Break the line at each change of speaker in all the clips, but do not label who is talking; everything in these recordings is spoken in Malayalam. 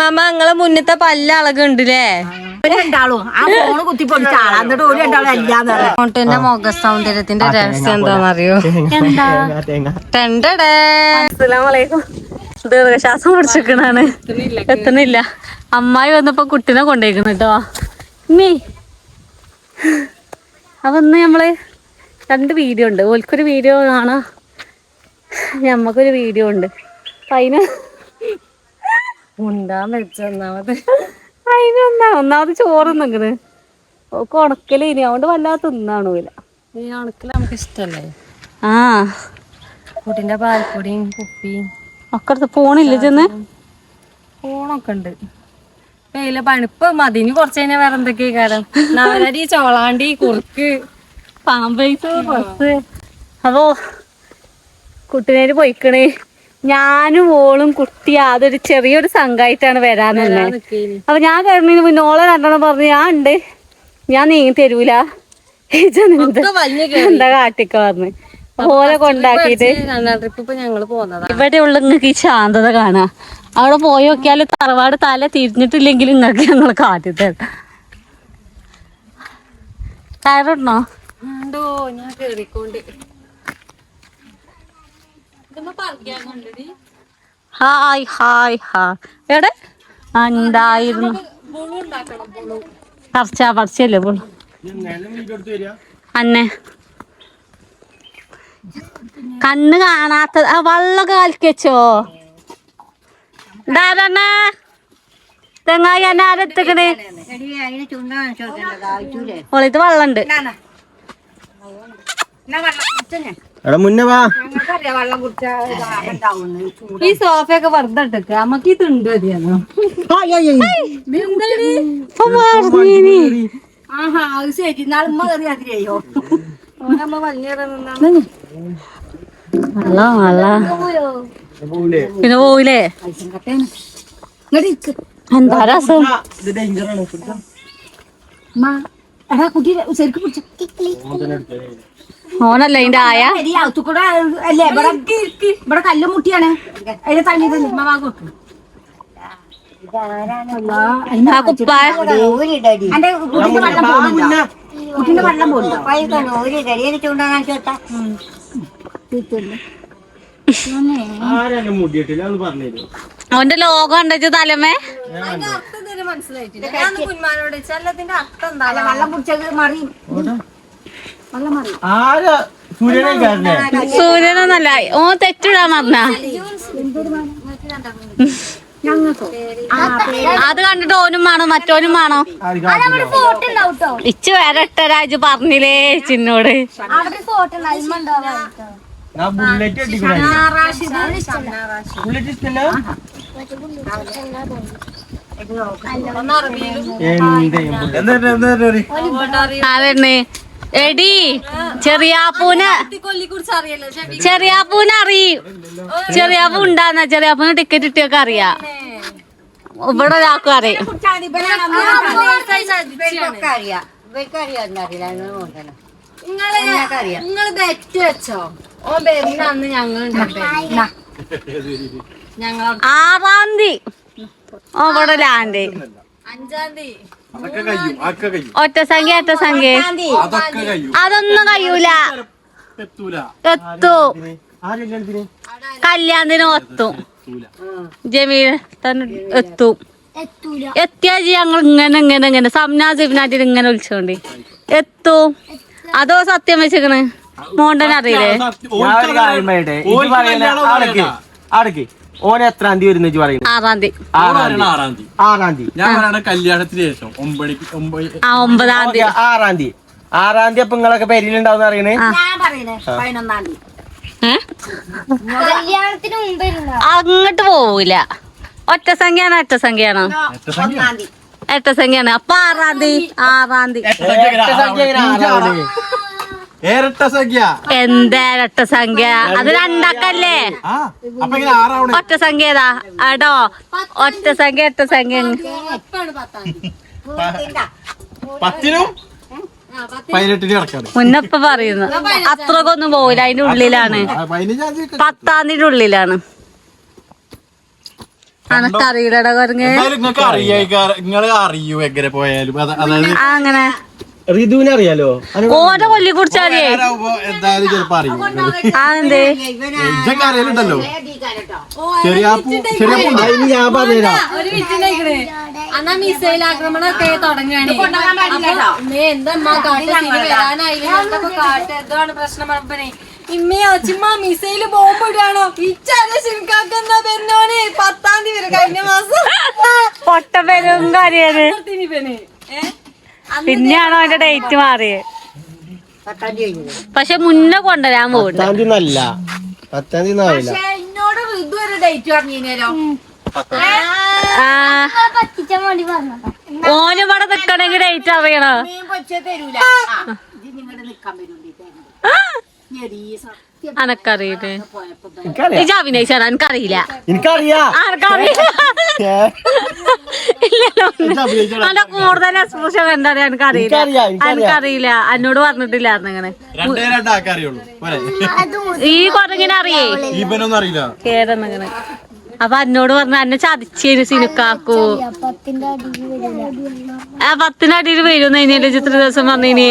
മാമ നിങ്ങളെ മുന്നത്തെ പല്ല അളകുണ്ടല്ലേ?
രണ്ടാളും ആ ഫോണ് കുത്തിപ്പൊടിച്ച ആളാ. എന്നിട്ട് ഒരു രണ്ടാളും അല്ലാന്ന്
മുഖ സൗന്ദര്യത്തിന്റെ രഹസ്യം എന്താണെന്നറിയോ? അസ്സലാമലൈക്കും. ദീർഘശ്വാസം പിടിച്ചിരിക്കണാണ്, എത്തണില്ല. അമ്മായി വന്നപ്പോ കുട്ടിനെ കൊണ്ടേക്കുന്നു കേട്ടോ. ഇമ്മേ അപ്പൊ ഇന്ന് നമ്മള് 2 വീഡിയോ ഉണ്ട്. ഓൽക്കൊരു വീഡിയോ കാണാം, ഞമ്മക്കൊരു വീഡിയോ ഉണ്ട്. അപ്പൊ അതിന് ഉണ്ടാൻ വെച്ച ഒന്നാമത് ചോറ് നിക്കണ് ഓക്ക് ഉണക്കല് ഇനി അതുകൊണ്ട് വല്ലാതെ തിന്നാണൂല. ഈ ഉണക്കല് നമുക്ക് ഇഷ്ടല്ലേ? ആ കുട്ടിന്റെ പാൽപ്പൊടിയും കുപ്പിയും ഒക്കെ എടുത്ത് പോണില്ല ചെന്ന്. ഫോണൊക്കെ ഉണ്ട്. കയ്യിലെ പണിപ്പ് മതിന് കുറച്ച് കഴിഞ്ഞാൽ വേറെ എന്തൊക്കെയാ കാരം. നാലരി, ചോളാണ്ടി, കുറുക്ക്, പാമ്പേഴ്സ്, ഡ്രസ്. അപ്പോ കുട്ടിനേര് പോയിക്കണേ. ഞാനും ഓളും കുട്ടി അതൊരു ചെറിയൊരു സംഘമായിട്ടാണ് വരാൻ തന്നെ. അപ്പൊ ഞാൻ കഴിഞ്ഞ മുന്നേ ഓളെ രണ്ടെണ്ണം പറഞ്ഞു ഞാൻ ഉണ്ട്, ഞാൻ നീങ്ങി തരൂല, എന്താ കാട്ടിക്ക പറഞ്ഞു. ഓലെ കൊണ്ടാക്കിട്ട് ഇവിടെ ഉള്ള നിങ്ങൾക്ക് ഈ ശാന്തത കാണാ. അവിടെ പോയി നോക്കിയാല് തറവാട് തല തിരിഞ്ഞിട്ടില്ലെങ്കിൽ നിങ്ങൾക്ക് ഞങ്ങൾ കാട്ടിത്തരാം. കയറിടണോ? ഞാൻ കേറിക്കൊണ്ട് ഹായ് ഹായ് ഹായ്. എവിടെ ഉണ്ടായിരുന്നു പറിച്ചല്ലേ പോളു അന്നെ കണ്ണ് കാണാത്ത വള്ളൊക്കെ കലക്കി വെച്ചോ? ധാരണ തെങ്ങായി എന്നെ ആരെത്തിക്കണേ? ഓളിത് വെള്ളണ്ട്. ഈ സോഫയൊക്കെ വെറുതെ ഇട്ടേക്ക, നമ്മക്ക് ഇത് ഉണ്ട് മതിയാണോ? പിന്നെ പോയില്ലേ? എന്താ രസം. ഓനല്ല ഇതിന്റെ ആയ
ഇവിടെ കല്ലും മുട്ടിയാണ് അതിനെ തള്ളിയതല്ലേ.
ആ കുപ്പായ
എന്റെ കുട്ടിന്റെ വെള്ളം പോകുന്നുണ്ടോ? കുട്ടിന്റെ വെള്ളം പോകുന്നുണ്ടോ?
അവന്റെ ലോകം ഉണ്ടോ തലമേ?
വെള്ളം കുടിച്ചത് മറി
സൂര്യനൊന്നല്ല, ഓ തെറ്റിടാൻ പറഞ്ഞ. അത് കണ്ടിട്ട് ഓനും വേണോ മറ്റോനും വേണോ? ഇച്ച് വേറെ ഇട്ടരാജ് പറഞ്ഞില്ലേ ചിന്നോട്. അതന്നെ എടി ചെറിയാപ്പൂന് അറിയും. ചെറിയാപ്പൂ ഉണ്ടാന്ന ചെറിയാപ്പൂന് ടിക്കറ്റ് ഇട്ടൊക്കെ അറിയാം. ഇവിടെ ഒരാൾക്കും അറിയാം.
നിങ്ങള് ബെറ്റ് വെച്ചോ? ഓൻ വരുന്നന്ന് ഞങ്ങൾ
6-ാം തീയതി ഓ ഇവിടെ ലാൻഡ്.
5-ാം തീയതി
ഒറ്റ സംഖ്യ അതൊന്നും കഴിയൂല. എത്തു കല്യാണത്തിന് എത്തും. ജമീൽ തന്നെ എത്തും. എത്തിയാ ഞങ്ങൾ ഇങ്ങനെ സംനാജിനായിട്ട് ഇങ്ങനെ വിളിച്ചോണ്ടി എത്തും. അതോ സത്യം വെച്ചേക്കണ് മോണ്ടൻ അറിയില്ലേ?
ഓന് എത്രാം തീയതി വരുന്ന പറയുന്നത്?
6-ാം തീയതി.
6-ാം തീയതി
കല്യാണത്തിന് ശേഷം 9
9-ാം തീയതി.
6-ാം തീയതി അപ്പൊ നിങ്ങളൊക്കെ പെരിയിലുണ്ടാവും അറിയണേ.
അങ്ങോട്ട് പോവൂല. ഒറ്റ സംഖ്യയാണോ എട്ട സംഖ്യയാണോ? എട്ട സംഖ്യയാണ്. അപ്പൊ 6-ാം തീയതി. 6-ാം തീയതി എന്താ ഇരട്ട സംഖ്യ? അത് 2 ഒറ്റ സംഖ്യ ഏതാ അടോ? ഒറ്റ സംഖ്യ എട്ട സംഖ്യ 18 പറയുന്നു. അത്രക്കൊന്നും പോവില്ല, അതിന്റെ ഉള്ളിലാണ്. 10-ാം തീയതി ഉള്ളിലാണ്. അനക്കറിയില്ലടാ കൊരങ്ങ്.
നിങ്ങൾക്ക് നിങ്ങള് അറിയൂ എങ്ങനെ പോയാലും അതായത്
അങ്ങനെ
റിതുവിനെ അറിയാലോ?
ഓന്റെ കൊല്ലി കുടിച്ചാലേ
എന്തായാലും ചിലപ്പോ അറിയൂ.
അതെന്തേ
ഇതൊക്കെ അറിയലുണ്ടല്ലോ. ചെറിയ
അതിന് ഞാൻ പറഞ്ഞുതരാം.
ഒരു വിറ്റിനെ അന്നാ മിസൈൽ ആക്രമണമൊക്കെ തുടങ്ങുകയാണ്. എന്തമ്മ കാട്ട് വരാനായില്ലേ കാട്ട് എന്താണ് പ്രശ്നം പറഞ്ഞേ ഇമ്മയോ ചിമ്മ മിസൈല് ബോംബിടാണോ ഇച്ചാക്കാക്കെന്താ പെരുന്നോന് 10-ാം തീയതി വരെ കഴിഞ്ഞ മാസം
പൊട്ട പേരും കാര്യമാണ്. പിന്നെയാണോ അതിന്റെ ഡേറ്റ് മാറിയത്? പക്ഷെ മുന്നേ കൊണ്ടുവരാൻ പോകും.
10-ാം തീയതി അല്ല, 10-ാം തീയതി ആവില്ല.
എന്നോട് ഇതുവരെ ഡേറ്റ് പറഞ്ഞോ.
ഓന് ഇവിടെ നിക്കണെങ്കി ഡേറ്റ് അറിയണോ? അനക്കറിയില്ലേ? ഇജ് അഭിനയിച്ചാണ് എനിക്കറിയില്ല.
എനിക്കറിയാ.
ഇല്ലല്ലോ അല്ല കൂടുതൽ എക്സ്പ്രഷൻ എന്താണ് എനിക്കറിയില്ല. എനിക്കറിയില്ല, എന്നോട് പറഞ്ഞിട്ടില്ല അങ്ങനെ.
രണ്ടാൾക്കാർ അറിയുള്ളൂ.
ഈ കൊറങ്ങിനെ അറിയേ
ഇവനൊന്നും അറിയില്ല.
കേരങ്ങനെ. അപ്പൊ എന്നോട് പറഞ്ഞ എന്നെ ചതിച്ചേന് സിനുക്കാക്കൂ. 10-ന്റെ അടിയിൽ വരുമെന്ന് കഴിഞ്ഞാല് ചിത്ര ദിവസം പറഞ്ഞിനി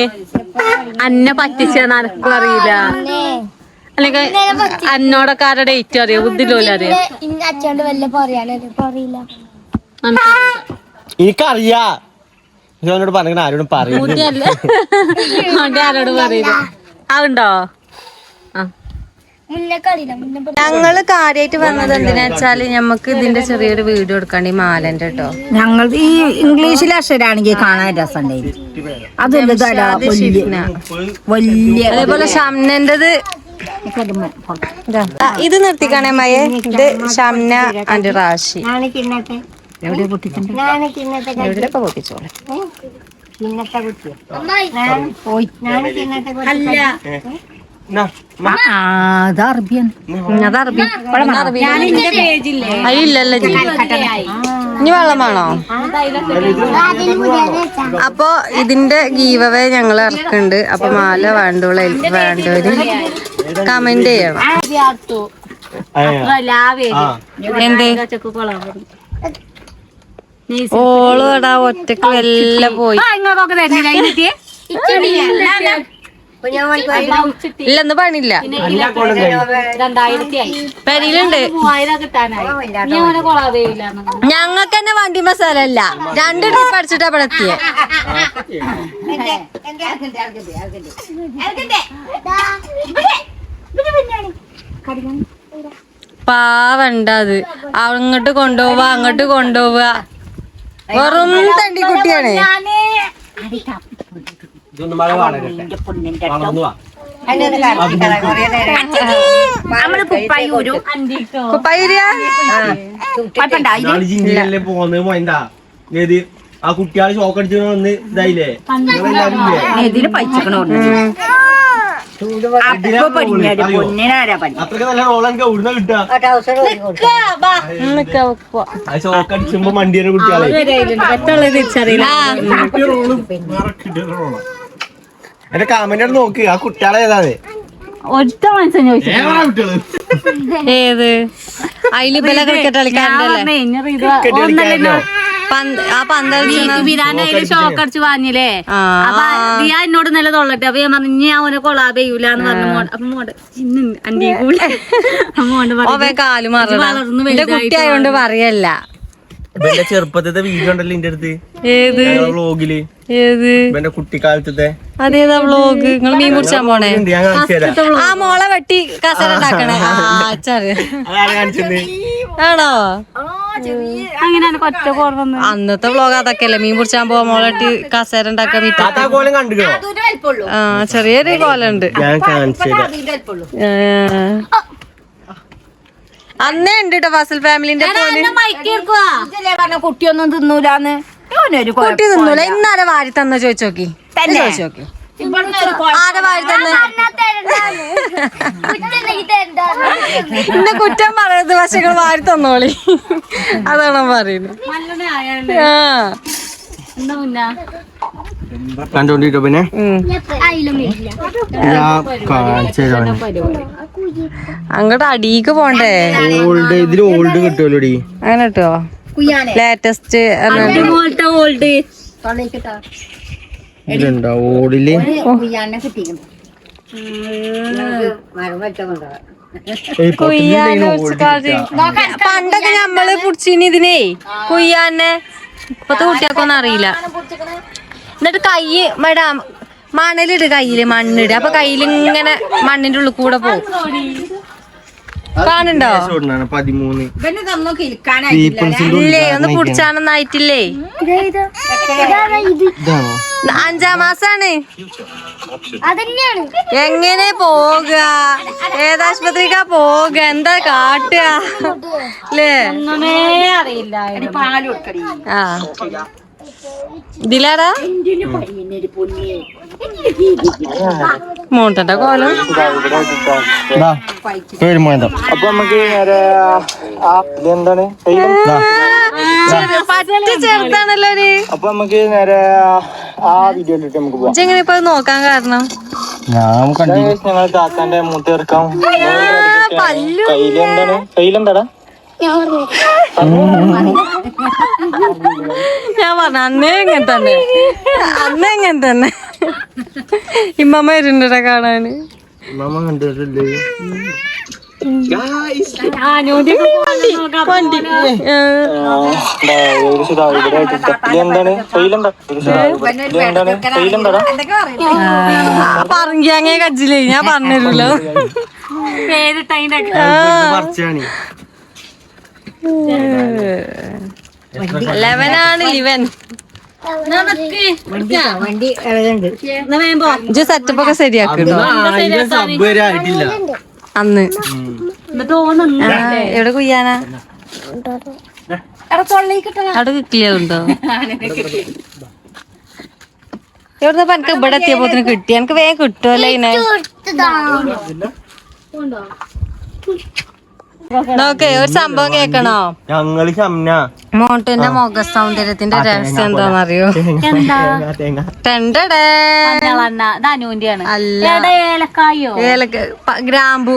അന്നെ പറ്റിച്ചാന്ന് എനക്കും അറിയില്ല. അല്ലെങ്കിൽ എന്നോടൊക്കെ ആരുടെ ഡേറ്റ് അറിയോ? ബുദ്ധിയില്ല അറിയാം.
എനിക്കറിയാ. എന്നോട് പറഞ്ഞ ആരോടും പറയില്ല.
ബുദ്ധിയല്ലേ ആരോട് പറയില്ല. അതുണ്ടോ? ഞങ്ങള് കാര്യായിട്ട് വന്നത് എന്തിനാ വെച്ചാല് ഞമ്മക്ക് ഇതിന്റെ ചെറിയൊരു വീഡിയോ എടുക്കാണ്ട് ഈ മാലന്റെ കേട്ടോ.
ഞങ്ങൾ ഈ ഇംഗ്ലീഷിൽ അക്ഷരാണെങ്കിൽ കാണാൻ രസമുണ്ടായിരുന്നു. വലിയ
അതേപോലെ ഷംനന്റത് ഇത് നിർത്തിക്കാണേ മയെ. ഇത് ഷംന ആൻഡ് റാഷി. എവിടെയൊക്കെ പൊട്ടിച്ചോളെ. അതില്ലല്ലോ. ഇനി വെള്ളമാണോ? അപ്പൊ ഇതിന്റെ ഗീവവേ ഞങ്ങൾ ഇറക്കുന്നുണ്ട്. അപ്പൊ മാല വേണ്ടവര് കമന്റ് ചെയ്യണം. എന്തേ ഓള് എടാ ഒറ്റക്ക് വല്ല പോയി ഇല്ലെന്ന് പണിയില്ല. പെരിയിലുണ്ട്. ഞങ്ങൾക്ക് തന്നെ വണ്ടി മസാല അല്ല, 2 ട്രിപ്പ് അടിച്ചിട്ടാ ഇവിടെ എത്തിയേ. പാവണ്ട അത് അങ്ങോട്ട് കൊണ്ടുപോവാ അങ്ങോട്ട് കൊണ്ടുപോവാ. വെറും തണ്ടി കുട്ടിയാണ്.
ആ കുട്ടികള് ഷോക്ക് അടിച്ചു വന്ന് ഇതായില്ലേ? അത്രക്ക് നല്ല റോളാണ് എവിടുന്ന കിട്ടുക? ഷോക്ക് അടിച്ചുമ്പോ മണ്ടിയുടെ കുട്ടികളെ എന്റെ കമന്റ് നോക്ക്. ആ കുട്ടികളെ ഏതാണ്?
ഒറ്റ മനസ്സിന് ചോദിച്ചു ഏത് അതില് ബല ക്രിക്കറ്റ് കളിക്കാരല്ലേ? ആ പന്തളിച്ച് ഷോക്ക് അടിച്ച് വാങ്ങില്ലേ? അപ്പൊ ദിയ എന്നോട് നല്ല തൊള്ളട്ടെ. അപ്പൊ ഞാൻ പറഞ്ഞു ഇനി അവനെ കൊളാബ് ചെയ്യൂലെന്ന് പറഞ്ഞു. അപ്പൊ മോണ്ട് ഇന്ന് അന്റെ കൂടെ കാല് വളർന്നു കുട്ടിയായോണ്ട് പറയല്ല.
ചെറുപ്പത്തെ വീഡിയോ ഉണ്ടല്ലോ എന്റെ അടുത്ത്.
ഏത്
വ്ളോഗില്?
ഏത്
എന്റെ കുട്ടിക്കാലത്തെ?
അതേതാ വ്ളോഗ്? നിങ്ങൾ മീൻ മുറിച്ചാൻ പോണേ?
ഞാൻ കാണിച്ചുതരാം.
ആ മോളെ വെട്ടി കസര ഉണ്ടാക്കണേ. ആണോ? അങ്ങനെയാണ് കൊറ്റ കോർന്ന്. അന്നത്തെ വ്ളോഗ് അതൊക്കെയല്ലേ, മീൻ പിടിച്ചാൻ പോവാ മോളെ വെട്ടി കസര ഉണ്ടാക്കാൻ. ആ ചെറിയൊരു കോലുണ്ട്.
ഞാൻ കാണിച്ചുതരാം.
അന്നേ ഉണ്ട് കേട്ടോ ഫസൽ ഫാമിലിന്റെ
കുട്ടിയൊന്നും തിന്നൂലാന്ന്.
കുട്ടി തിന്നൂല. ഇന്നാരെ വാരി തന്ന ചോദിച്ചോക്കി. ചോദിച്ചോക്കി ആരെ വാരി തന്നെ. ഇന്നെ കുറ്റം പറയരുത്, പക്ഷെ വാരി തന്നോളി. അതാണ് പറയുന്നത്. ആ
കണ്ടോണ്ടിട്ടോ പിന്നെ ഞാൻ കാണിച്ചു തരാം.
അങ്ങോട്ട് അടിക്ക് പോണ്ടേ?
ഓൾഡ് ഇതില് ഓൾഡ് കിട്ടുമല്ലോടി.
അങ്ങനെ കിട്ടോ? Latest
old
ഇതിലുണ്ടോ ഓടില്?
കുയ്യാനെ കിട്ടിയിരുന്നു
പണ്ടൊക്കെ നമ്മള് പുടിച്ചിന് ഇതിനേ കുയ്യാനെ. ഇപ്പത്തെ കുട്ടികൾക്കൊന്നും അറിയില്ല. എന്നിട്ട് കൈ മേഡം മണലിട്, കയ്യില് മണ്ണിട്. അപ്പൊ കയ്യിലിങ്ങനെ മണ്ണിന്റെ ഉള്ളിൽ കൂടെ പോകും. കാണുണ്ടോ?
13
ഇവന് ഇതൊന്നും കിൽക്കാനായിട്ടില്ല.
ഇല്ലേ, ഒന്ന് പുടിച്ചാനൊന്നും ആയിട്ടില്ലേ.
ഇതാണോ?
5ാം മാസാണ്. എങ്ങനെ പോക? ഏതാശുപത്രിക്കാ പോക? എന്താ കാട്ടുക അല്ലേ?
അറിയില്ല.
പാല് കൊടുക്കടി.
ആ ഇതിലാടാ മൂട്ടന്റെ കോലം.
അപ്പൊ നമുക്ക് നേരെ എന്താണ്
പറ്റ ചെറുതാണല്ലോ ഒരു.
അപ്പൊ നമുക്ക് നേരെ ആ വീഡിയോയിലിട്ട് നമുക്ക് പോവാം.
എങ്ങനെ ഇപ്പൊ നോക്കാൻ കാരണം?
ഞാൻ ഞങ്ങൾ കാക്കാന്റെ മൂത്ത് ചേർക്കാം. കയ്യിലെന്താണ്? കയ്യിലെന്താടാ?
ഞാൻ പറഞ്ഞ അന്നേ ഇങ്ങനെ തന്നെ, അന്നേ ഇങ്ങനെ തന്നെ. ഇമ്മമ്മ വരുന്നുണ്ടാ കാണാന്.
നമ്മ കണ്ടിട്ടില്ലേ?
പറഞ്ഞേ കജ്ജിലേ ഞാൻ പറഞ്ഞല്ലോ.
പറിച്ചാണ്
11 ലിവൻ.
വണ്ടി
സെറ്റപ്പ് ഒക്കെ ശരിയാക്കിട്ടോ
സബ് വരെ ആയിട്ടില്ല
അന്ന്. എവിടെ കുയ്യാനാ? അവിടെ കിട്ടിയതുണ്ടോ? എവിടുന്ന എനിക്ക് ഇവിടെ എത്തിയപ്പോത്തിന് കിട്ടി. എനിക്ക് വേഗം കിട്ടുമല്ലോ ഇതിനെ. നോക്കേ, ഒരു സംഭവം കേക്കണോ?
ഞങ്ങള്
മോട്ടന്റെ മുഖ സൗന്ദര്യത്തിന്റെ രഹസ്യം എന്താന്നറിയോ? ടെണ്ടടേ
ധനുവിന്റെയാണ്.
അല്ല,
ഏലക്കായോ?
ഗ്രാമ്പു.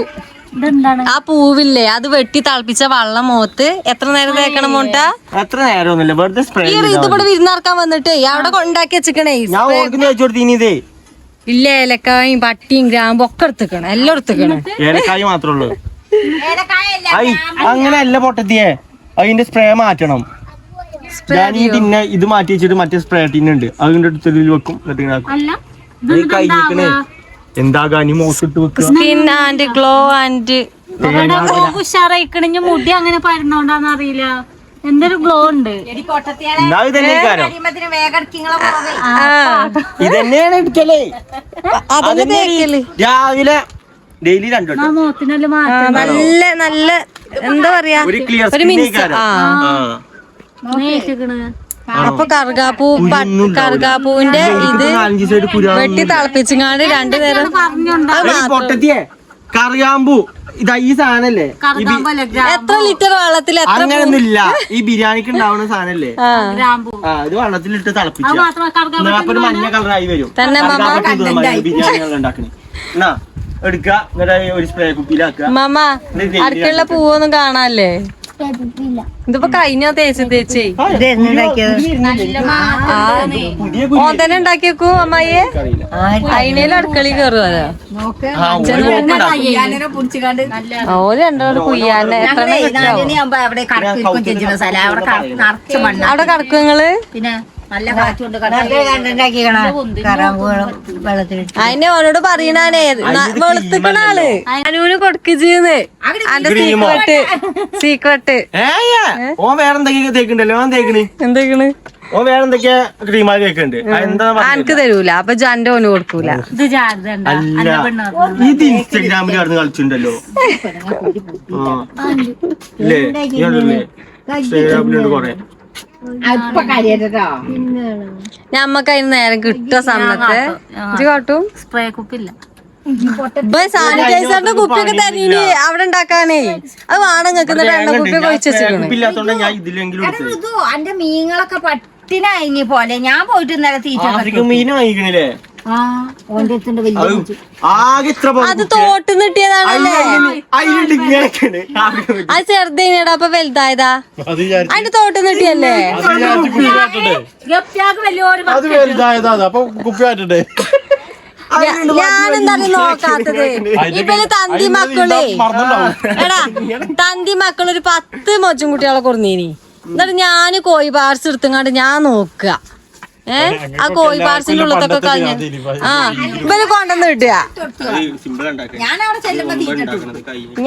ആ പൂവില്ലേ, അത് വെട്ടി തിളപ്പിച്ച വെള്ളം മുഖത്ത് എത്ര നേരം തേക്കണം മോട്ട?
എത്ര നേരമൊന്നുമില്ല, വെറുതെ സ്പ്രേ.
ഈ ഇതിവിടെ വിരുന്നിറക്കാൻ വന്നിട്ടേ അവിടെ കൊണ്ടാക്കി വെച്ചിക്കണേ.
ഞാൻ
ഇല്ല, ഏലക്കായും പട്ടിയും ഗ്രാമ്പും ഒക്കെ എടുത്തിക്കണം, എല്ലാം എടുത്തിക്കണം.
ഏലക്കായ മാത്രമേ ഉള്ളൂ. അങ്ങനെയല്ല പൊട്ടത്തിയെ, അതിന്റെ സ്പ്രേ മാറ്റണം. ഞാൻ ഈ ടിന്നെ ഇത് മാറ്റി വെച്ചിട്ട് മറ്റേ സ്പ്രേ ടിന്നുണ്ട്, അതിന്റെ അടുത്ത് വെക്കും. കഴിഞ്ഞിരിക്കണേ എന്താകാ നീ മോശിട്ട് വെക്കുക.
സ്കിൻ ആൻഡ് ഗ്ലോ ആൻഡ്
ഉഷാറായിക്കണിഞ്ഞ മുടി അങ്ങനെ പരുന്നോണ്ടാന്ന് അറിയില്ല. എന്തൊരു ഗ്ലോ ഉണ്ട്.
ഇതന്നെയാണ് എടുക്കലേ. രാവിലെ ഡെയിലി 2 വട്ടം.
മുഖത്തിനല്ല
നല്ല നല്ല എന്താ പറയാ,
ഒരു ക്ലിയർ
ഒരു മിനിറ്റ്. അപ്പൊ കറുകാപ്പൂവിന്റെ ഇത് വെട്ടി തിളപ്പിച്ചിങ്ങാണ്ട് 2 നേരം.
പൊട്ടത്തിയെ കറിയാമ്പൂ ഇതാ ഈ സാധനല്ലേ,
എത്ര ലിറ്റർ വെള്ളത്തിൽ എത്ര?
അങ്ങനൊന്നുമില്ല, ഈ ബിരിയാണിക്ക് ഉണ്ടാവുന്ന സാധനല്ലേ. ഇത് വെള്ളത്തിലിട്ട് തിളപ്പിച്ച ഒരു മഞ്ഞ കളറായി വരും. ബിരിയാണികൾ ഉണ്ടാക്കണേ. എന്നാ എടുക്ക, ഒരു സ്പ്രേ കുപ്പിയിലാക്കുക.
മാമ അടുക്കള പൂവൊന്നും കാണാല്ലേ? ഇതിപ്പോ കഴിഞ്ഞോ തേച്ച് തേച്ചേ? ഓൻ തന്നെ ഉണ്ടാക്കി വെക്കൂ അമ്മായിയെ. അതിനേലും അടുക്കളയിൽ കയറുമല്ലോ. ഓര് രണ്ടോട് കുയ്യാനെ അവിടെ കിടക്കും നിങ്ങള്.
പിന്നെ നല്ല കാറ്റുണ്ട്.
അതിനെ ഓനോട് പറയണേ വെളുത്തിക്കണ ആള് അനുവിന് കൊടുക്കുന്ന്. അന്റെ സീക്രട്ട്
ഓ വേറെന്തൊക്കെയാ തേക്കുണ്ടല്ലോ, ഓൻ തേക്കണ്
എന്തൊക്കെയാണ്?
ഓ വേറെന്തൊക്കെയാ ക്രീമാ തേക്കുണ്ട്. എന്താ
എനിക്ക് തരൂല, അപ്പൊ ജാന്റെ ഓന് കൊടുക്കൂല.
അല്ല, ഇത് ഇൻസ്റ്റാഗ്രാമിൽ കടന്ന് കളിച്ചിട്ടുണ്ടല്ലോ ഇല്ലേ? ഇൻസ്റ്റാഗ്രാമിലുണ്ട് കൊറേ.
ഞമ്മക്ക് അതിന് നേരം കിട്ടുക സമയത്ത് ഇത് കാട്ടും.
സ്പ്രേ കുപ്പില്ല,
സാനിറ്റൈസറിന്റെ കുപ്പിയൊക്കെ തരീന് അവിടെ ഉണ്ടാക്കാനേ. അത് വേണം നിങ്ങക്ക്. എണ്ണ കുപ്പിയൊക്കെ ഒഴിച്ച് വെച്ചിരിക്കണേ.
അന്റെ മീനുകളൊക്കെ ചട്ടിനയങ്ങി പോലെ ഞാൻ പോയിട്ട് ഇന്നലെ തീറ്റ
ആഫ്രിക്കൻ മീൻ വാങ്ങിക്കണില്ലേ
ഓന്റെ അടുത്തുണ്ട് വലിയ
ആകെ ഇത്ര
അത് തോട്ടിന്ന് കിട്ടിയതാണല്ലേ അത് ചെറുതേനടാ അപ്പൊ വലുതായതാ അതിന്റെ തോട്ടിന്ന് കിട്ടിയല്ലേ
അത് വലുതായതാ അപ്പൊ കുപ്പിയായിട്ടേ
ഞാനെന്താ നോക്കാത്തത് ഇവര് തന്തി മക്കളേ എടാ തന്തി മക്കളൊരു 10 മൊച്ചും കുട്ടികളെ കൊടുന്നീനി എന്നിട്ട് ഞാന് കോഴി പാർസ് എടുത്തങ്ങാണ്ട് ഞാൻ നോക്കുക ആ കോഴി പാർസിന്റെ ഉള്ളതൊക്കെ കളഞ്ഞ ഇവര് കൊണ്ടുവന്ന് കിട്ടുക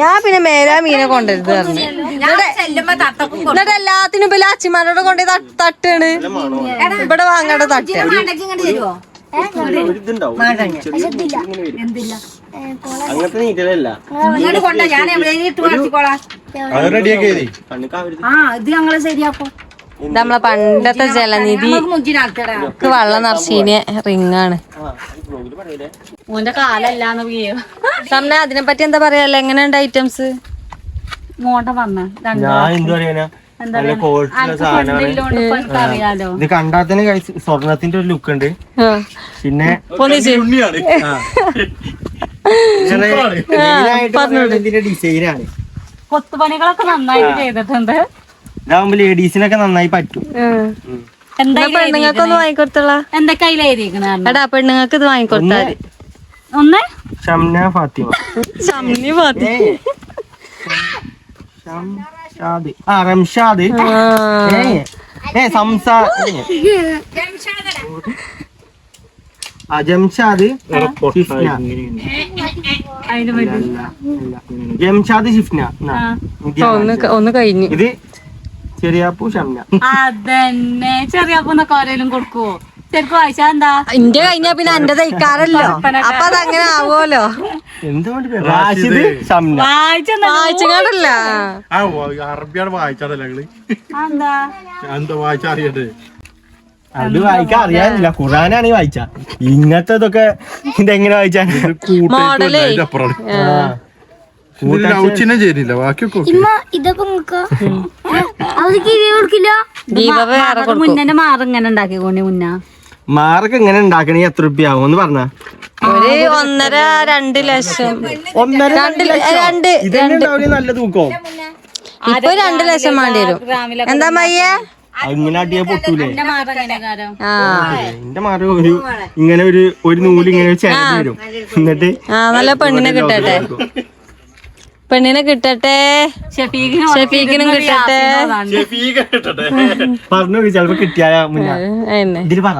ഞാൻ പിന്നെ മേലാ മീനെ കൊണ്ടുവരുത് പറഞ്ഞു എന്നിട്ട് എല്ലാത്തിനും ഇപ്പൊ അച്ഛന്മാരോട് കൊണ്ടുപോയി തട്ടാണ് ഇവിടെ വാങ്ങേണ്ട തട്ടാണ്
അങ്ങനത്തെ നീറ്റലല്ല
ഇത് ഞങ്ങള് ശരിയാക്കോ
നമ്മളെ പണ്ടത്തെ ജലനിധി വെള്ളം നിറച്ചീന് റിങ്ങാണ്
ഓന്റെ കാലല്ലാന്ന് വീഴ
സമന അതിനെ പറ്റി എന്താ പറയാ എങ്ങനെയുണ്ട് ഐറ്റംസ്
മോണ്ട വന്ന
ഞാൻ എന്ത് പറയാനാ നല്ല ക്വാളിറ്റിയുള്ള സാധനമാണ്.
അറിയാലോ
ഇത് കണ്ടാൽ തന്നെ സ്വർണത്തിന്റെ ഒരു ലുക്ക് ഉണ്ട്. പിന്നെ ഇതിന്റെ ഡിസൈനാണ്.
കൊത്തുപണികളൊക്കെ നന്നായിട്ട് ചെയ്തിട്ടുണ്ട്.
ഇതാവുമ്പോ ലേഡീസിനൊക്കെ നന്നായി പറ്റും.
പെണ്ണുങ്ങൾക്ക് ഒന്ന് വാങ്ങിക്കൊടുത്തളാ.
എന്തൊക്കെ
എടാ പെണ്ണുങ്ങൾക്ക് ഇത് വാങ്ങിക്കൊടുത്താല്
ഒന്ന്
ഷംന ഫാത്തിമ റംഷാദ് ജംഷാദ് ജംഷാദ് ഷിഫ്ന
ഒന്ന് കഴിഞ്ഞു.
ഇത് ചെറിയാപ്പൂ ഷംന.
അതന്നെ ചെറിയാപ്പൂന്നൊക്കെ ആരേലും കൊടുക്കുവോ? ശരിക്കും വായിച്ചാ എന്താ
ഇന്റെ കഴിഞ്ഞാ പിന്നെ എന്റെ തയ്ക്കാറല്ലോ. അപ്പൊ അതങ്ങനെ ആവുമല്ലോ.
റാഷിദ് ഷംന
വായിച്ചങ്ങാടല്ല
അറബിയാണ് വായിച്ചാടല്ലേ എന്താ വായിച്ചറിയട്ടെ.
അത് വായിക്കാൻ അറിയാനില്ല. ഖുറാനാണ് വായിച്ച. ഇങ്ങനത്തെ ഇതൊക്കെ ഇതെങ്ങനെ വായിച്ചാ
മോഡല്
ചേരില്ല ബാക്കിയൊക്കെ
മുന്നേ മാറിങ്ങനെ ഉണ്ടാക്കിക്കൊണ്ടി മുന്ന
മാർക്ക് എങ്ങനെ ഉണ്ടാക്കണേ എത്ര റുപ്യ ആവും ഒന്ന് പറഞ്ഞ?
ഒരു 1.5-2 ലക്ഷം.
നല്ല തൂക്കോ
ഇപ്പൊ 2 ലക്ഷം വേണ്ടി വരും. എന്താ മയ്യ
ഇങ്ങനെ അടിയാ പൊട്ടൂലേ? എന്റെ മാറി ഇങ്ങനെ ഒരു നൂല് ഇങ്ങനെ ചേർന്ന് വരും. എന്നിട്ട്
നല്ല പെണ്ണിനെ കിട്ടട്ടെ. പെണ്ണിനെ കിട്ടട്ടെ. ഷെഫീഖിനും കിട്ടട്ടെ.
പറഞ്ഞു ചിലപ്പോ കിട്ടിയാലാ ഇതില് പറ.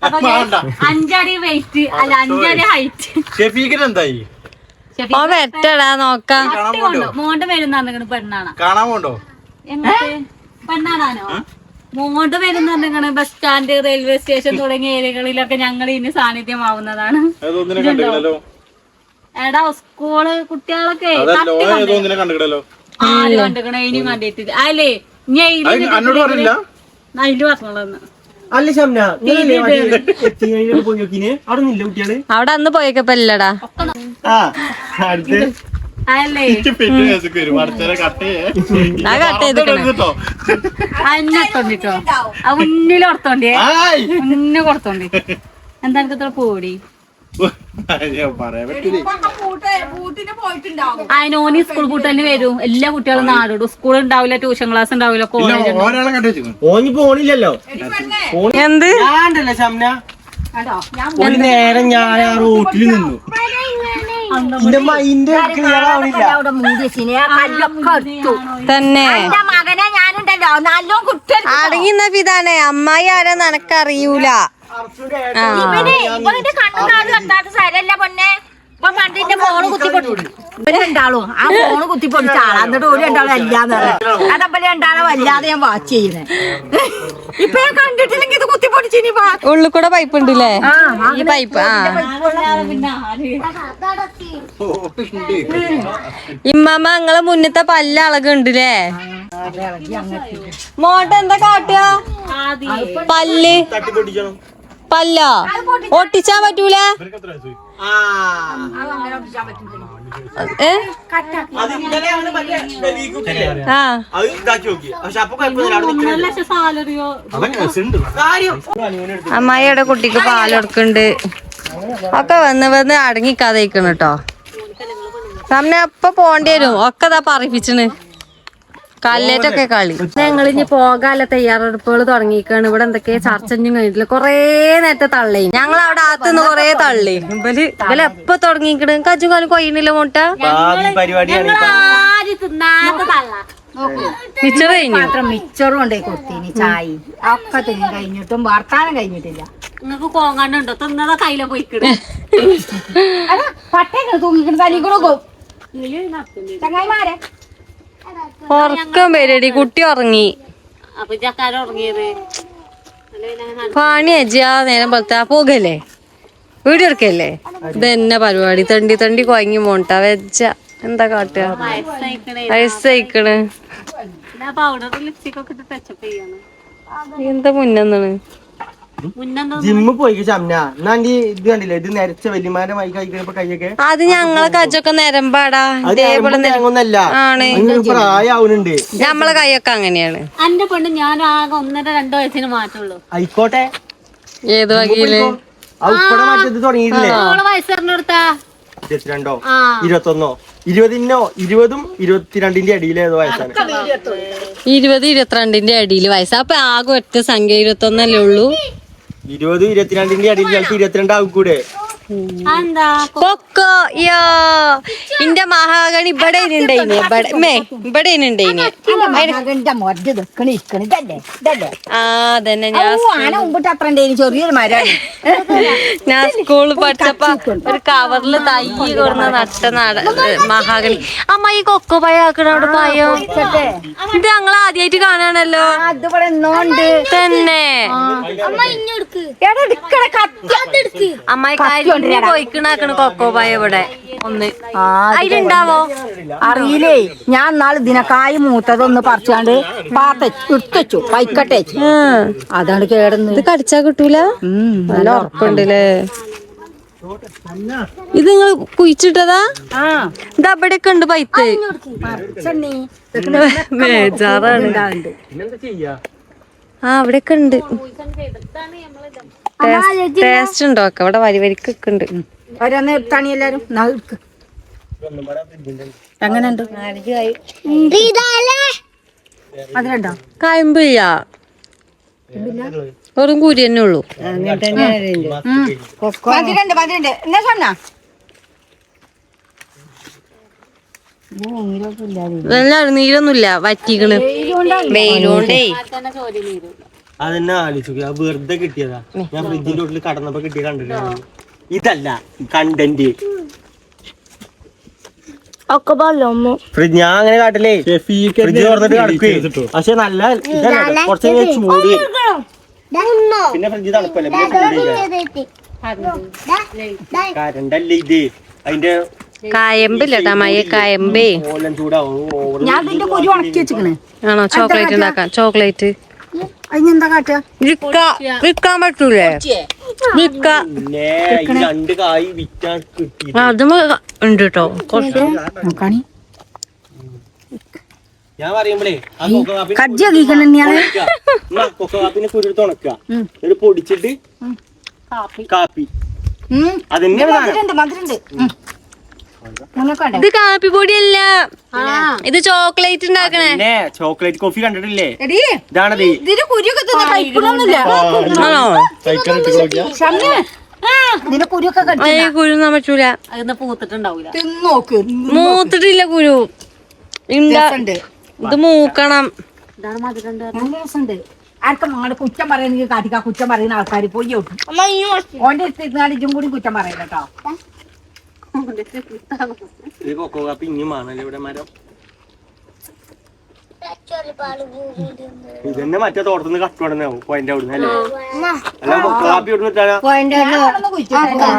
5 അടി വെയിറ്റ് അല്ല 5 അടി ഹൈറ്റ്.
എന്തായി
ഓ വെട്ടടാ നോക്കാം.
മോണ്ട് വരുന്ന പെണ്ണാണ്.
കാണാൻ പോണ്ടോ?
പെണ്ണാണോ? മോണ്ട് വരുന്ന ബസ് സ്റ്റാൻഡ്, റെയിൽവേ സ്റ്റേഷൻ തുടങ്ങിയ ഏരിയകളിലൊക്കെ ഞങ്ങൾ ഇനി സാന്നിധ്യമാവുന്നതാണ്. എടാ സ്കൂള് കുട്ടികളൊക്കെ ആര് കണ്ടിക്കണ ഇനിയും കണ്ടിട്ട് അല്ലേ അതില് പറഞ്ഞോളന്ന്.
അല്ല ഷംന കുട്ടികള്
അവിടെ അന്ന് പോയേക്കപ്പോ ഇല്ലടാ.
അല്ലേ
ഞാൻ കട്ട് ചെയ്തിട്ടോ
അന്നെത്തോണ്ടിട്ടോ ആ മുന്നിലോർത്തോണ്ടേ മുന്നേ കൊടുത്തോണ്ടി. എന്താ എനിക്ക് ഇത്ര പോടി അതിനോനി സ്കൂൾ കൂട്ടലിന് വരും. എല്ലാ കുട്ടികളും നാടോടും. സ്കൂൾ ഉണ്ടാവില്ല, ട്യൂഷൻ ക്ലാസ് ഉണ്ടാവില്ല, കോളേജ്
ഓഞ്ഞ് പോണില്ലല്ലോ.
എന്ത്
ഞാണ്ടല്ലോ ഷംന ഒരു നേരം ഞാൻ ആ റോട്ടിൽ നിന്നു. എന്റെ മൈൻഡ് ക്ലിയർ ആവണില്ല
തന്നെ.
മകനെ ഞാനുണ്ടല്ലോ നല്ല കുട്ടി
അടങ്ങിന്ന പിതാനെ അമ്മായി ആരാ നനക്കറിയൂല.
ഇവന്റെ കണ്ണുകാട് കണ്ടാത്ത സാരല്ല പൊന്നെ. ഇപ്പൊ പണ്ടിന്റെ ഫോണ് കുത്തിപ്പൊട്ടു രണ്ടാളും ആ ഫോണ് കുത്തിപ്പൊടിച്ച ആളാ. എന്നിട്ട് ഒരു രണ്ടാളും അല്ലാന്ന് പറയാം. അതപ്പോ രണ്ടാളെ വല്ലാതെ ഞാൻ വാച്ച് ചെയ്യുന്നത്. ഇപ്പൊ ഞാൻ കണ്ടിട്ടില്ലെങ്കിൽ ഇത് കുത്തിപ്പൊടിച്ചിനി
ഉള്ളിൽ കൂടെ പൈപ്പ് ഉണ്ടല്ലേ? ഈ പൈപ്പ് ഇമ്മമ്മ നിങ്ങളെ മുന്നത്തെ പല്ല അളകുണ്ടല്ലേ? മോട്ട എന്താ കാട്ടുക? പല്ല് പല്ലോ ഒട്ടിച്ചാൻ പറ്റൂല.
അത് ഇന്നലെ ഞങ്ങള് മറ്റേ ബലിക്കുട്ടില്ലേ?
ആ
അത് ഇതാക്കി നോക്കി. പക്ഷെ അപ്പൊ കുഴപ്പമൊന്നുമില്ല, അവിടെ നിൽക്കുന്നുണ്ട്.
സാലറിയോ
അവൻ രസമുണ്ട്. കാര്യം
അമ്മായിയുടെ കുട്ടിക്ക് പാലെടുക്കുന്നുണ്ട് ഒക്കെ വന്ന് അടങ്ങിക്കാതേക്കണ് കേട്ടോ. നമ്മെ അപ്പൊ പോണ്ടി വരും ഒക്കെ ഇതാ പറയിപ്പിച്ചണ് കല്ലേറ്റൊക്കെ കളി. ഞങ്ങളിഞ്ഞ് പോകാനുള്ള തയ്യാറെടുപ്പുകൾ തുടങ്ങിക്കാണ്. ഇവിടെ എന്തൊക്കെ ചർച്ചഞ്ഞും കഴിഞ്ഞിട്ടില്ല. കൊറേ നേരത്തെ തള്ളി ഞങ്ങൾ അവിടെ അകത്തുനിന്ന് കൊറേ തള്ളി. ഇവല് എപ്പൊ തുടങ്ങിക്കണ് കജുകാലും കൊയ്യണില്ല മോട്ട
പരിപാടിയാണ്.
മിച്ചർ കഴിഞ്ഞു.
മാത്രം മിച്ചറും കൊണ്ടേ കൊടുത്തിന് ചായ ഒക്കെ തിന്നു കഴിഞ്ഞിട്ടും വർത്താനം കഴിഞ്ഞിട്ടില്ല.
നിങ്ങക്ക് പോകാണ്ടുണ്ടോ? തിന്നതാ കയ്യിലെ പോയിക്കിട്.
പട്ടേക്ക് തൂങ്ങിക്കുന്ന തലിക്കൂടെ ചങ്ങായിമാരെ
ഉറക്കം വരടി കുട്ടി ഉറങ്ങി.
അപ്പൊ ചക്കാരം ഉറങ്ങിയത്
പണി അജിയാ നേരം പോലത്തെ പോകല്ലേ വീഡിയോ എടുക്കല്ലേ. ഇതെന്നെ പരിപാടി തണ്ടി കൊയങ്ങി മോണ്ട വെച്ച എന്താ കാട്ടുക. വയസ്സയിക്കണ്
പൗഡർ ലിപ്സ്റ്റിക് ഒക്കെ ഇട്ട് ടച്ചപ്പ് ചെയ്യാണ്.
എന്താ മുന്നെന്നാണ്
ജിമ്മ് പോയി ചമ്മ എന്നാ ഇത് കണ്ടില്ലേ, ഇത് നരച്ച വല്യമാരുടെ മൈ കഴിക്കുന്നപ്പോ കൈയൊക്കെ
അത് ഞങ്ങളെ കജൊക്കെ നിരമ്പാടാ. ഇതേപോലെ
ഒന്നല്ല
ആണ്
പ്രായാവുന്നുണ്ട്.
നമ്മളെ കൈയൊക്കെ അങ്ങനെയാണ്.
എന്റെ പെണ്ണ് ഞാൻ ആകെ 1-2 വയസ്സിന് മാറ്റുള്ളൂ.
ആയിക്കോട്ടെ,
ഏത് വകയില്
ഉൾപ്പെടെ മറ്റത് തുടങ്ങിയിട്ടില്ലേ?
ഓളെ വയസ്സറിനടുത്താ
22 21 20 20ഉം 22ന്റെ ഇടയിൽ ഏതോ വയസ്സാണ്.
20 22ന്റെ അടിയിൽ വയസ്സ്. അപ്പൊ ആകെ ഒറ്റ സംഖ്യ 21 ഉള്ളൂ.
20 22ന്റെ ഇടയിൽ ചിലപ്പോ 22 ആവും കൂടെ.
എന്താ
കൊക്കോ യോ ഇന്റെ മഹാഗണി ഇവിടെ ഉണ്ടായിന്. ഇവിടെ ഉണ്ടായിന്. ആ അതന്നെ
ചെറിയൊരു മരാണ്.
ഞാൻ സ്കൂളിൽ പഠിച്ചപ്പോ ഒരു കവറില് തൈ കൊടുന്ന നട്ട മഹാഗണി. അമ്മ ഈ കൊക്കോ പയ ആക്കണ അവിടെ പായോ ഇത് ഞങ്ങൾ ആദ്യമായിട്ട് കാണാണല്ലോ.
അതിവിടെ എന്നോണ്ട്
തന്നെ അമ്മായി കാര്യം പോയിക്കണാക്കണ് കൊക്കോ പായ ഇവിടെ ഒന്ന് അതിലുണ്ടാവോ
അറിയില്ലേ. ഞാൻ നാളെ ദിനക്കായ് മൂത്തതൊന്ന് പറിച്ചാണ്ട് എടുത്തു പൈക്കട്ടെ. അതാണ് കേടുന്നത്.
ഇത് കടിച്ചാ കിട്ടൂല. നല്ല ഉറപ്പുണ്ടല്ലേ. ഇത് നിങ്ങൾ കുഴിച്ചിട്ടതാ? ഇത് അവിടെയൊക്കെ ഉണ്ട് പൈത്ത്. ബേജാറാണ്. ആ അവിടെയൊക്കെ ഉണ്ട്. ടേസ്റ്റ് ഉണ്ടോ? ഒക്കെ അവിടെ വരിക്കൊക്കെ ഉണ്ട്.
ഓരോന്ന് എടുത്താണ് എല്ലാരും. എങ്ങനെയുണ്ട്? അതിലുണ്ടോ
കായമ്പില്ല, വെറും കൂരി തന്നെ ഉള്ളൂ.
മധുരണ്ട് എന്നാ சொன்னா
നല്ല നീരൊന്നുമില്ല, വറ്റിക്കണ് വെയിലോണ്ടേ.
അതെന്നെ ആലോചിച്ചു, വെറുതെ കിട്ടിയതാ. ഞാൻ ഫ്രിഡ്ജിന്റെ ഉള്ളിൽ കടന്നപ്പോ കിട്ടിയ കണ്ടിട്ടാണ്. ഇതല്ല കണ്ടന്റ്. ഫ്രിഡ്ജ് ഞാൻ അങ്ങനെ കാട്ടില്ലേ, ഫ്രിഡ്ജ് തുറന്നിട്ട് കിടക്കുവേ. പക്ഷെ നല്ല ഇതല്ല, കുറച്ച് ചൂട് വരും. പിന്നെ ഫ്രിഡ്ജ് തണുപ്പല്ലേ, കരണ്ടല്ലേ ഇത്. അതിന്റെ
കായമ്പില്ലട്ടാ മയ, കായമ്പേ.
ഓലം ചൂടാവും.
ഞാൻ ഇതിന്റെ കുരു ഉണക്കി വെച്ചിക്കണേ.
ആണോ ചോക്ലേറ്റ് ഉണ്ടാക്കാൻ? ചോക്ലേറ്റ്
അതിനെന്താ കാട്ടുക?
വിൽക്കാൻ പറ്റൂലേ? വിൽക്കാം.
പിന്നെ ഈ 2 കായ് വിറ്റാൻ കിട്ടി.
അതും ഉണ്ട് കേട്ടോ കുറച്ച്.
ഞാൻ പറയുമ്പോഴേ കൊക്കോപ്പിനെ കുരുത്ത് ഉണക്കുക, എന്നിട്ട് പൊടിച്ചിട്ട് കാപ്പി. അതന്നെ
ഇത് കാപ്പി പൊടിയല്ല, ഇത് ചോക്ലേറ്റ് ഉണ്ടാക്കണേ.
ചോക്ലേറ്റ് കോഫി കണ്ടിട്ടില്ലേ? ഇതാണത്.
ഇതിന്റെ കുരുക്കെ തിന്ന കഴിക്കണമെന്നില്ല.
ആണോ?
ഇതിന്റെ കുരുക്കെ
കുരു തിന്നാൻ പറ്റൂല.
പൂത്തിട്ടുണ്ടാവൂല.
തിന്നോക്ക്.
മൂത്തിട്ടില്ല കുരു. ഇത് മൂക്കണം.
നല്ല രസമുണ്ട്. ആർക്കും അങ്ങോട്ട് കുറ്റം പറയുന്നെങ്കിൽ കാട്ടിക്കാ കുറ്റം പറയുന്ന ആൾക്കാർ പോയി ഓന്റെ ഇട്ടും കൂടി കുറ്റം പറയില്ല കേട്ടോ.
കൊക്കോ കാപ്പി ഇനിയും ആണല്ലോ ഇവിടെ മരം. ഇതന്നെ മറ്റേ തോട്ടത്തുനിന്ന് കട്ടുകൊടുന്നാവും പോയിന്റ് അവിടുന്ന് അല്ലേ? അല്ല കൊക്കോ കാപ്പി ഇവിടുന്ന്.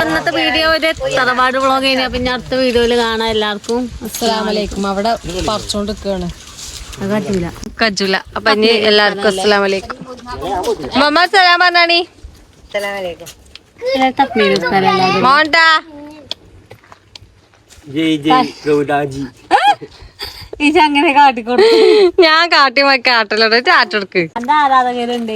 ഇന്നത്തെ വീഡിയോ ഒരു തറവാട് വ്ളോഗ് കഴിഞ്ഞാൽ പിന്നെ അടുത്ത വീഡിയോയില് കാണാം. എല്ലാവർക്കും
അസ്സലാമലൈക്കും. അവിടെ പറിച്ചോണ്ട് നിൽക്കുകയാണ്. കജൂല. അപ്പൊ ഇനി എല്ലാവർക്കും അസ്സലാമലൈക്കും. മമ്മ സലാം പറഞ്ഞാണി. മോണ്ടാ
ജയ് ജയ് ഗൗഡാജി.
ഈച്ച അങ്ങനെ കാട്ടിക്കൊടുത്തു.
ഞാൻ കാട്ടി കാട്ടലോടെ ചാറ്റെടുക്ക്.
എന്റെ ആരാധകരുണ്ട്.